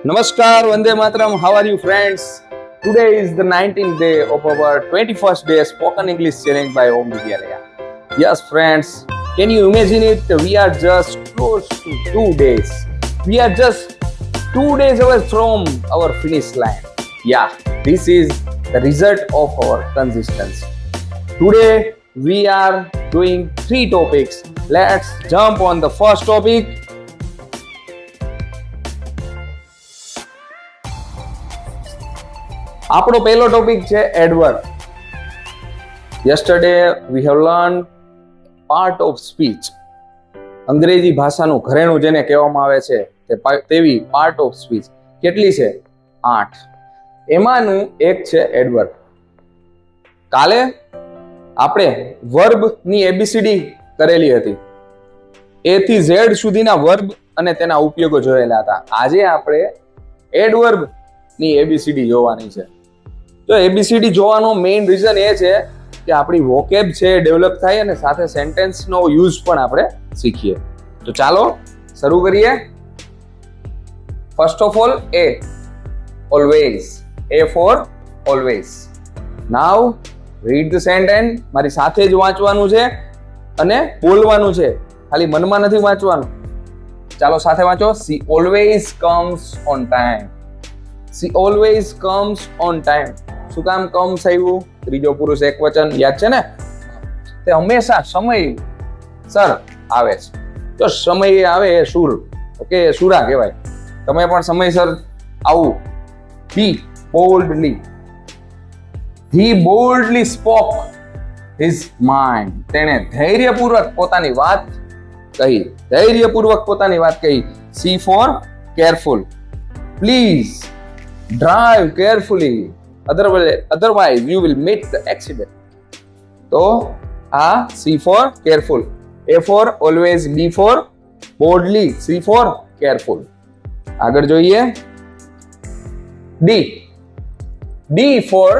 Namaskar, Vande Mataram. How are you, friends? Today is the 19th day of our 21st day spoken English challenge by Om Vidyalaya. Yes, friends, can you imagine it? We are just close to 2 days. We are just 2 days away from our finish line. Yeah, this is the result of our consistency. Today we are doing 3 topics. Let's jump on the first topic. આપણો પહેલો topic છે adverb. Yesterday we have learn part of speech. અંગ્રેજી ભાષાનું ઘરેણું જેને કહેવામાં આવે છે તેવી પાર્ટ ઓફ સ્પીચ કેટલી છે? 8. એમાંનું એક છે એડવર્બ. કાલે આપણે વર્બની એબીસીડી કરેલી હતી. એ થી ઝેડ સુધીના વર્બ અને તેના ઉપયોગો જોયેલા હતા. આજે આપણે એડવર્બ ની એબીસીડી જોવાની છે. તો એબીસીડી જોવાનો મેઇન રીઝન એ છે કે આપણી વોકેબ છે ડેવલપ થાય અને સાથે સેન્ટેન્સનો યુઝ પણ આપણે શીખીએ. તો ચાલો શરૂ કરીએ. First of all A, always. A for always. Now read the sentence. મારી સાથે જ વાંચવાનું છે અને બોલવાનું છે, ખાલી મનમાં નથી વાંચવાનું. ચાલો સાથે વાંચો. She always comes on time. She always comes on time. શું કામ comes આવ્યું? ત્રીજો પુરુષ એકવચન, યાદ છે ને? તે હંમેશા સમયસર આવે છે. તો સમયે આવે એ સુર, ઓકે, સુરા કહેવાય. તમે પણ સમયસર આવું. He boldly. He boldly spoke his mind. તેણે ધૈર્યપૂર્વક પોતાની વાત કહી. ધૈર્યપૂર્વક પોતાની વાત કહી. C for careful. Please drive carefully, otherwise you will meet the accident. તો આ C for careful, A for always, B for boldly, C for careful. આગળ જોઈએ. D for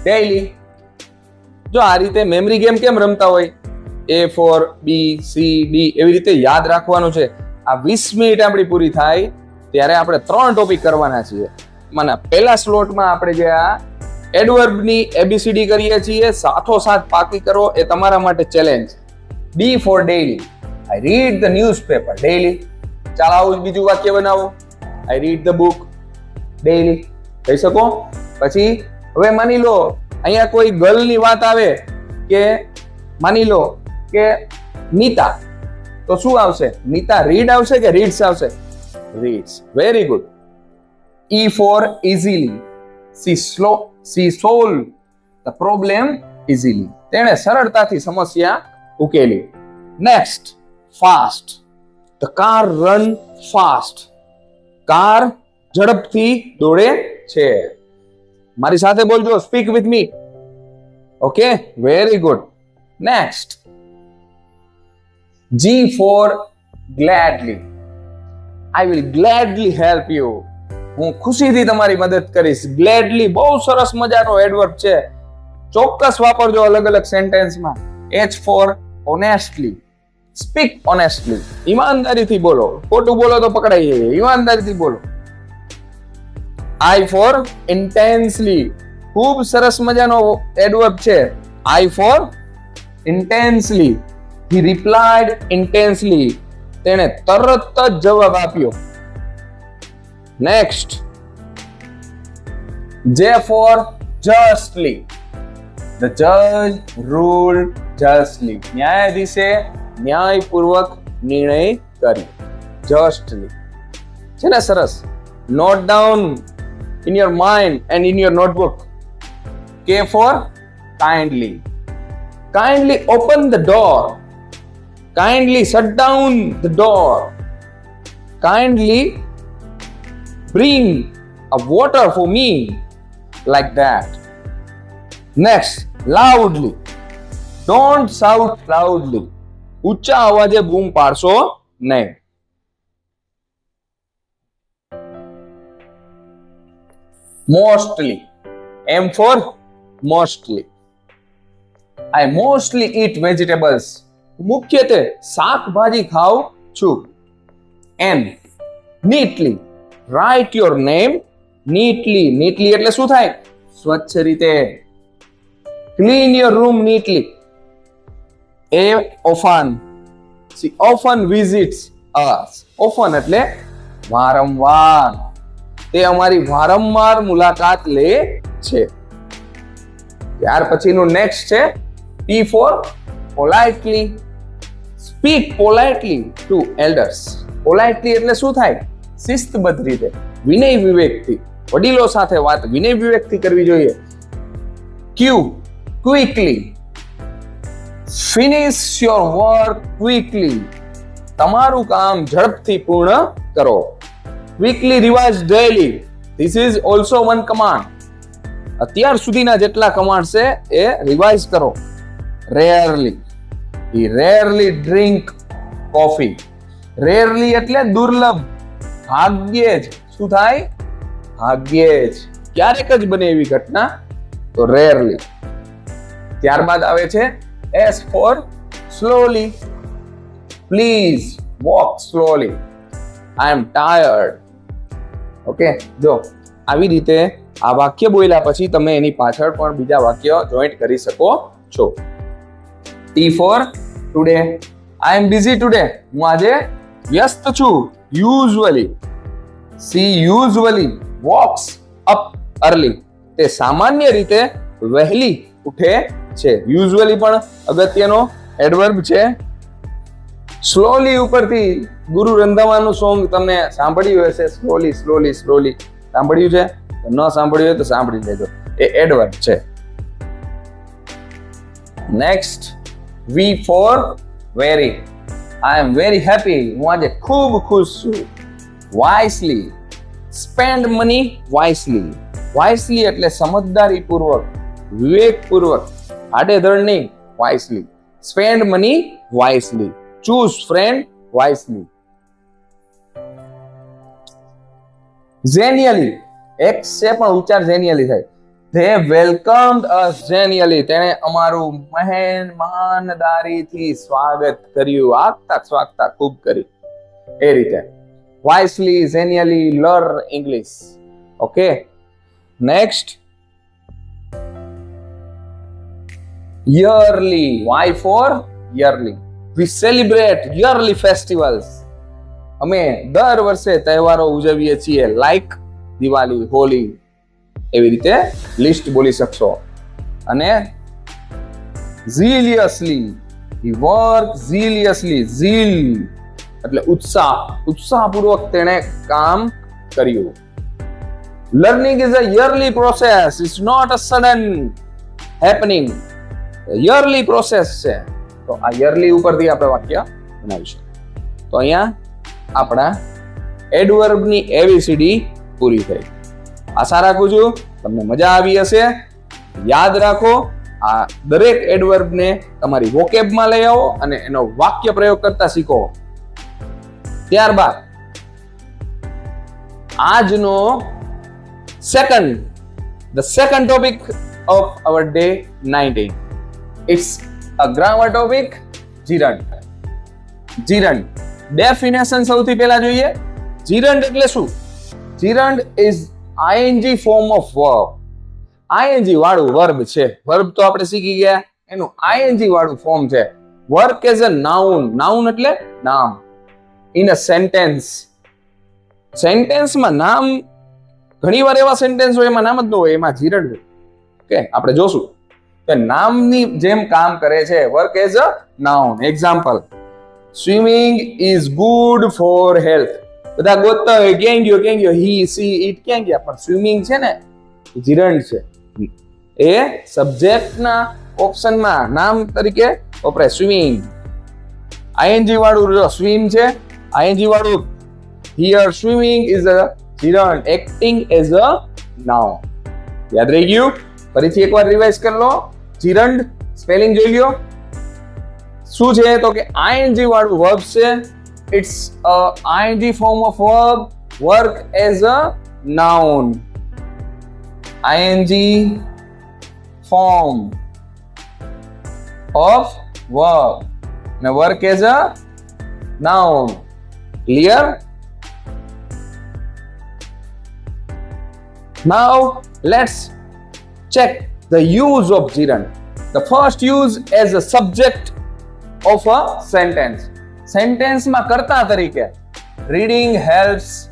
daily. જો આ રીતે મેમરી ગેમ કેમ રમતા હોય, A for B, C, D એવી રીતે યાદ રાખવાનું છે. આ 20 મિનિટ આપણી પૂરી થાય ત્યારે આપણે 3 ટોપિક કરવાના છીએ. મને પહેલા સ્લોટમાં આપણે જે આ એડવર્બની એબીસીડી કરીએ છીએ, સાથોસાથ પાકી કરો, એ તમારા માટે challenge. D for daily. I read the newspaper daily. ચાલો આવું બીજું વાક્ય બનાવો. I read the book daily. કહી શકો. પછી હવે માની લો અહીંયા કોઈ ગર્લની વાત આવે કે માની લો કે નીતા, તો શું આવશે? નીતા રીડ આવશે કે રીડ્સ આવશે? Reads. Very good. E for easily. She solved the problem easily. તેણે સરળતાથી સમસ્યા ઉકેલી. Next, fast. The car run fast. Car ઝડપથી દોડે છે. મારી સાથે બોલજો. Speak with me. Okay, very good. Next, G for gladly. I will gladly help you. હું ખુશીથી તમારી મદદ કરીશ. ગ્લેડલી બહુ સરસ મજાનો એડવર્બ છે. ચોક્કસ વાપરજો અલગ અલગ સેન્ટેન્સમાં. H for honestly. Speak honestly. ઈમાનદારીથી બોલો. ખોટું બોલો તો પકડાઈ જાય. ઈમાનદારીથી બોલો. I for intensely. ખૂબ સરસ મજાનો એડવર્બ છે. I for intensely. He replied intensely. તેણે તરત જ જવાબ આપ્યો. Next, J for justly. The judge ruled justly. ન્યાયાધીશે ન્યાયપૂર્વક નિર્ણય કર્યો. Justly. છે ને સરસ? Note down in your mind and in your notebook. K for kindly. Kindly open the door. Kindly shut down the door. Kindly bring a water for me, like that. Next, loudly. Don't shout loudly. ઊંચા અવાજે બૂમ પાડશો નહીં. Mostly. M for mostly. I mostly eat vegetables. મુખ્યત્વે શાકભાજી ખાઉં છું. N, neatly. Write your name neatly. Neatly એટલે શું થાય? સ્વચ્છ રીતે. Clean your room neatly. એ often. She often visits us. Often એટલે વારંવાર. તે અમારી વારંવાર મુલાકાત લે છે. ત્યાર પછીનું નેક્સ્ટ છે P for politely. Speak politely to elders. Politely એટલે શું થાય? શિસ્તબદ્ધ રીતે, વિનય વિવેકથી વડીલો સાથે વાત વિનય વિવેકથી કરવી જોઈએ. Q, quickly. Finish your work quickly. તમારું કામ ઝડપથી પૂર્ણ કરો. Quickly revise daily. This is also one command. અત્યાર સુધીના જેટલા કમાન્ડ છે એ રિવાઇઝ કરો. Rarely. He rarely drink coffee. Rarely એટલે દુર્લભ. ભાગ્યે જ. શું થાય? ભાગ્યે જ. ક્યારેક જ બને એવી ઘટના, તો rarely. ત્યારબાદ આવે છે S for slowly. Please walk slowly. I am tired. Okay, જો આવી રીતે આ વાક્ય બોલ્યા પછી તમે એની પાછળ પણ બીજા વાક્ય જોઈન્ટ કરી શકો છો. T for today. I am busy today. હું આજે વ્યસ્ત છું. Usually. She usually walks up early. તે સામાન્ય રીતે વહેલી ઉઠે છે. Usually પણ અગત્યનો એડવર્બ છે. સ્લોલી ઉપરથી ગુરુ રંધાવાનું સોંગ તમને સાંભળ્યું હશે. સ્લોલી સ્લોલી સ્લોલી સાંભળ્યું છે? ન સાંભળ્યું હોય તો સાંભળી લેજો. એ એડવર્બ છે. Next V for very. I am very happy. હું આજે ખૂબ ખુશ છું. Wisely. Spend money wisely. Wisely એટલે સમજદારીપૂર્વક, વિવેકપૂર્વક, આડેધડ નહીં. Wisely. Spend money wisely. Choose friend wisely. Genially. એક છે પણ ઉચ્ચાર genially થાય. They welcomed us genially. તેણે અમારું મહાનદારીથી સ્વાગત કર્યું. આગતા સ્વાગતા ખૂબ કરી. એ રીતે wisely, genially, learn English. Okay. Next. Yearly. Y for yearly. We celebrate yearly festivals. અમે દર વર્ષે તહેવારો ઉજવીએ છીએ. લાઈક દિવાળી, હોલી, એવી રીતે લિસ્ટ બોલી શકશો. અને zealously. He worked zealously. Zeal એટલે ઉત્સાહ. ઉત્સાહપૂર્વક તેણે કામ કર્યું. Learning is a yearly process. It's not a sudden happening. Yearly process છે. તો આ યરલી ઉપરથી આપણે વાક્ય બનાવીશું. તો અહીંયા આપણા એડવર્બની એબીસીડી પૂરી થઈ. આશા રાખું છું તમને મજા આવી હશે. યાદ રાખો, આ દરેક એડવર્બને તમારી વોકેબમાં લઈ આવો અને એનો વાક્ય પ્રયોગ કરતા શીખો. ત્યારબાદ આજનો the second topic of our day 19. It's a grammar topic. Gerund. Gerund definition સૌથી પહેલા જોઈએ. જીરંડ એટલે શું? Gerund is ing form of verb. ing વાળું વર્બ છે. વર્બ તો આપણે શીખી ગયા, એનું ing વાળું ફોર્મ છે. Work as a noun. Noun એટલે નામ. In a sentence. સેન્ટેન્સમાં નામ, ઘણી વાર એવા સેન્ટેન્સ હોય એમાં નામ જ ન હોય, એમાં જીરંડ હોય. ઓકે, આપણે જોશું કે નામની જેમ કામ કરે છે. Work as a noun. Example, swimming is good for health. બધા ગોતતા હોય ક્યાં ગયો, હી સી ઇટ ક્યાં ગયા, પણ સ્વિમિંગ છે ને જીરંડ છે. એ સબ્જેક્ટના ઓપ્શનમાં નામ તરીકે વપરાય. સ્વિમિંગ. આઈએનજી વાળું સ્વિમ છે, આઈએનજી વાળું here swimming is a gerund. Acting as a noun. યાદ રહી ગયું? ફરીથી એકવાર રિવાઇઝ કરી લો. જીરંડ સ્પેલિંગ જોઈ લ્યો. શું છે તો કે આઈએનજી વાળું વર્બ છે. It's a ING form of verb. Work as a noun. ING form of verb અને work as a noun. Clear? Now let's check the use of gerund. The first use as a subject of a sentence. Sentence માં કર્તા તરીકે. Reading helps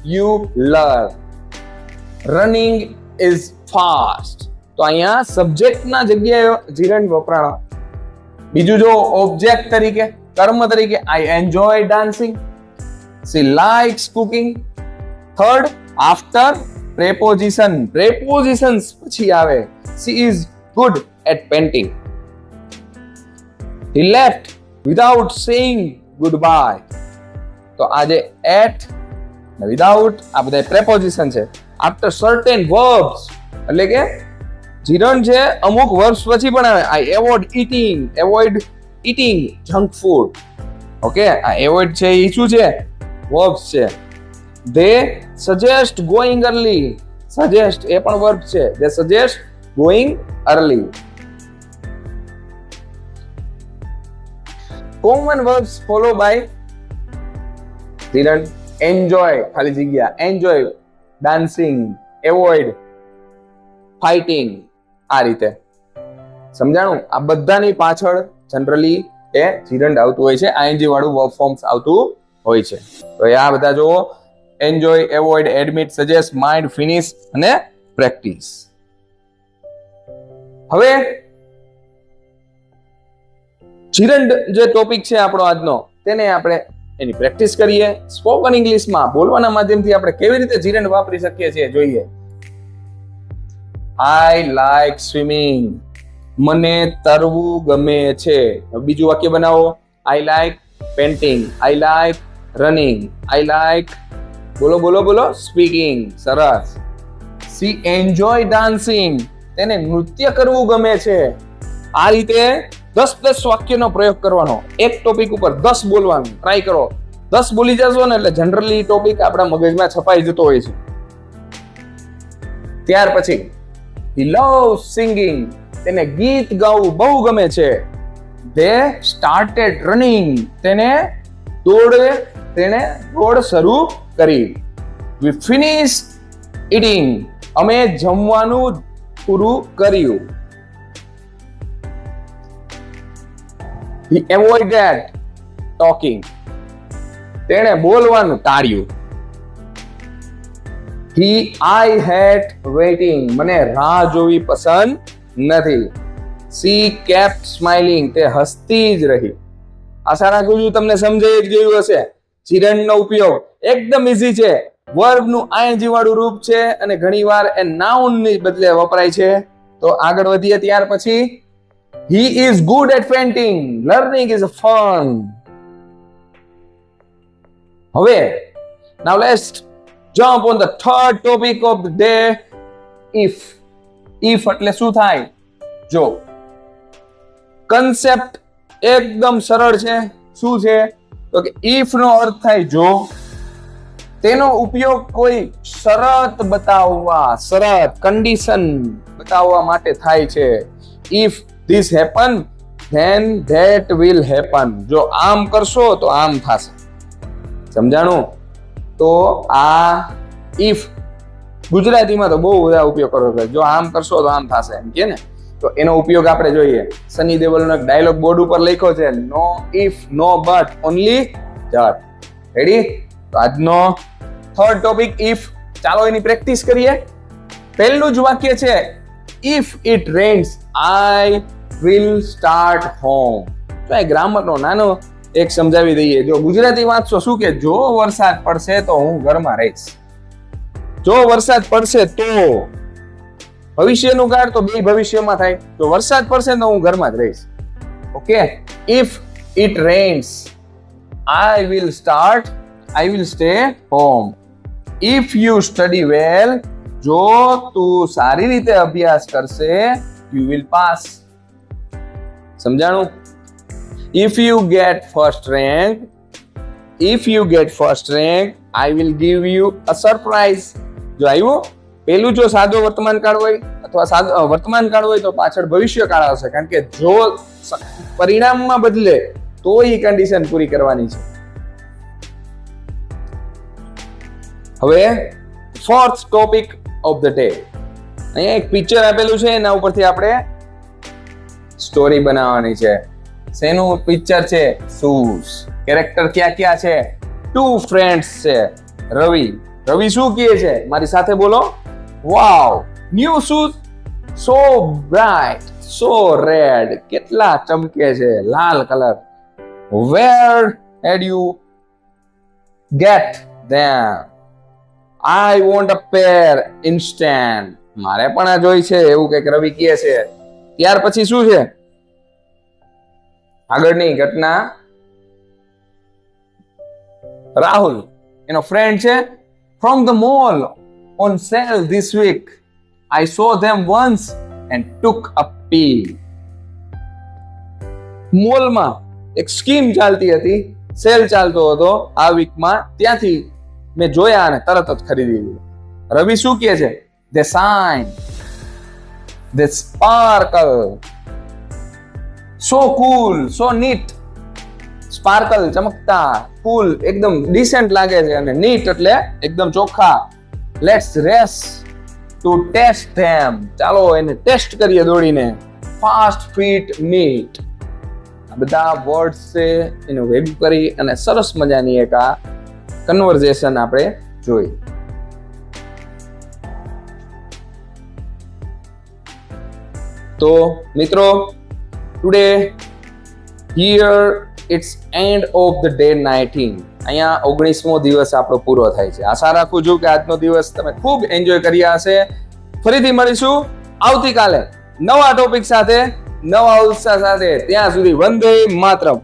you learn. Running is fast. તો અહીંયા સબ્જેક્ટના જગ્યાએ gerund વપરાણો. બીજું જો object તરીકે, કર્મ તરીકે, I enjoy dancing. She likes cooking. Third, after preposition. Prepositions પછી આવે. She is good at painting. He left without saying goodbye. તો આ જે at without આ બધા preposition છે. After certain verbs એટલે કે gerund છે અમુક verbs પછી પણ આવે. I avoid eating junk food. Okay, આ avoid છે એ શું છે? verbs છે. They suggest going early. Suggest એ પણ verb છે. They suggest going early. Common verbs follow by gerund. Enjoy ખાલી જગ્યા, enjoy, dancing, avoid, fighting. આ રીતે સમજાણું? આ બધાની પાછળ જનરલી એ gerund આવતું હોય છે, ing વાળું verb forms આવતું હોય છે. તો આ બધા જો enjoy, avoid, admit, suggest, mind, finish અને practice. હવે gerund જે ટોપિક છે આપણો આજનો, તેને આપણે એની પ્રેક્ટિસ કરીએ. સ્પોકન ઇંગ્લિશમાં બોલવાના માધ્યમથી આપણે કેવી રીતે gerund વાપરી શકીએ છીએ જોઈએ. I like swimming. મને તરવું ગમે છે. બીજું વાક્ય બનાવો. I like painting. I like running. I like બોલો speaking. સરસ. She enjoy dancing. તેને નૃત્ય કરવું ગમે છે. આ રીતે 10 વાક્યનો પ્રયોગ કરવાનો. એક ટોપિક ઉપર 10 બોલવાનું ટ્રાય કરો. 10 બોલી જશો ને એટલે જનરલી ટોપિક આપણા મગજમાં છપાઈ જતો હોય છે. ત્યાર પછી he loves singing. તેને ગીત ગાવું બહુ ગમે છે. they started running. તેને દોડ શરૂ કરી. we finished eating. અમે જમવાનું પૂરું કર્યું. he avoided talking. તેણે બોલવાનું ટાળ્યું. I hate waiting. મને રાહ જોવી પસંદ નથી. she kept smiling. તે હસતી જ રહી. આશા રાખું છું તમને સમજાઈ જ ગયું હશે. gerund નો ઉપયોગ એકદમ ઈઝી છે. વર્બ નું ing વાળું રૂપ છે અને ઘણીવાર એ નાઉન ની બદલે વપરાય છે. તો આગળ વધીએ. ત્યાર પછી he is good at painting. learning is fun. હવે now let's jump on the third topic of the day. if એટલે શું થાય? જો કન્સેપ્ટ એકદમ સરળ છે. શું છે? તો કે if નો અર્થ થાય જો. તેનો ઉપયોગ કોઈ શરત કન્ડિશન બતાવવા માટે થાય છે. if this happen then that will happen. જો આમ કરશો તો આમ થશે. સમજાણું? તો આ if ગુજરાતીમાં તો બહુ બધા ઉપયોગ કરો છે. જો આમ કરશો તો આમ થશે એમ કે ને. તો એનો ઉપયોગ આપણે જોઈએ. સની દેઓલનો એક ડાયલોગ બોર્ડ ઉપર લખ્યો છે. No if no but only that. Ready? તો આજનો થર્ડ ટોપિક if. ચાલો એની પ્રેક્ટિસ કરીએ. પહેલું જ વાક્ય છે if it rains I will start home. તો એ ગ્રામરનો નાનો એક સમજાવી દઈએ. જો ગુજરાતી વાંચશો શું કે જો વરસાદ પડશે તો હું ઘરમાં રહીશ. જો વરસાદ પડશે તો ભવિષ્યનું કાળ તો બે ભવિષ્યમાં થાય. જો વરસાદ પડશે તો હું ઘરમાં જ રહીશ. Okay. if it rains I will stay home. if you study well જો તું સારી રીતે અભ્યાસ કરશે you will pass. સમજાણું? if you get first rank I will give you a surprise. જો આવ્યું? પેલું જો સાદો વર્તમાન કાળ હોય અથવા વર્તમાન કાળ હોય તો પાછળ ભવિષ્ય કાળ આવશે. કારણ કે જો પરિણામમાં બદલે તો એ કન્ડિશન પૂરી કરવાની છે. હવે fourth topic of the day. અહીંયા એક પિક્ચર આપેલું છે, એના ઉપરથી આપણે સ્ટોરી બનાવવાની છે. શેનું પિક્ચર છે? શૂઝ. કેરેક્ટર ક્યાં ક્યાં છે? 2 ફ્રેન્ડ્સ છે. રવિ શું કહે છે? મારી સાથે બોલો. Wow, new shoes, so bright, so red. કેટલા ચમકે છે, લાલ colour. Where had you get them? I want a pair instant. મારે પણ આ જોઈ છે, એવું કંઈક રવિ કહે છે. ત્યાર પછી શું છે આગળની ઘટના? રાહુલ એનો ફ્રેન્ડ છે. From the mall on sale this week I saw them once and took a pee. મોલમાં એક સ્કીમ ચાલતી હતી, સેલ ચાલતો હતો આ વીકમાં, ત્યાંથી મેં જોયા અને તરત જ ખરીદી લીધું. રવિ શું કહે છે? They shine, they sparkle, so cool, so neat. Sparkle ચમકતા, cool એકદમ ડિસેન્ટ લાગે છે, અને neat એટલે એકદમ ચોખ્ખા. Let's race to test them. ચાલો એને ટેસ્ટ કરીએ દોડીને. Fast feet meet. આ બધા વર્ડ્સ છે, એનું ભેગું કરી અને સરસ મજાની એક આ કન્વર્ઝેશન આપણે જોઈ. તો મિત્રો, today here it's end of the day 19. અહીંયા 19મો દિવસ આપણો પૂરો થાય છે. આશા રાખું છું કે આજનો દિવસ તમે ખૂબ એન્જોય કર્યા હશે. ફરીથી મળીશું આવતીકાલે નવા ટોપિક સાથે, નવા ઉત્સાહ સાથે. ત્યાં સુધી વંદે માતરમ.